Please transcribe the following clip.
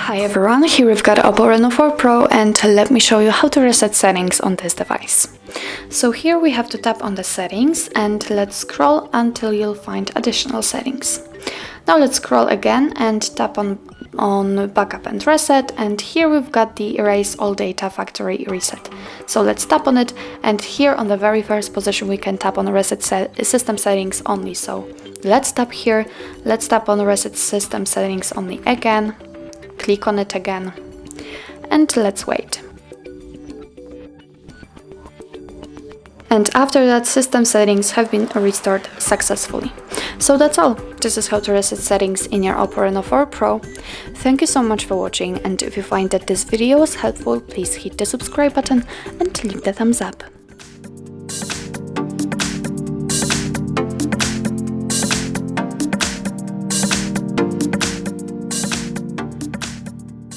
Hi everyone, here we've got OPPO Reno4 Pro, and let me show you how to reset settings on this device. So here we have to tap on the settings and let's scroll until you'll find additional settings. Now let's scroll again and tap on backup and reset, and here we've got the erase all data factory reset. So let's tap on it, and here on the very first position we can tap on reset system settings only. So let's tap here, let's tap on reset system settings only again. Click on it again and let's wait. And after that, system settings have been restored successfully. So that's all. This is how to reset settings in your OPPO Reno4 Pro. Thank you so much for watching, and if you find that this video was helpful, please hit the subscribe button and leave the thumbs up.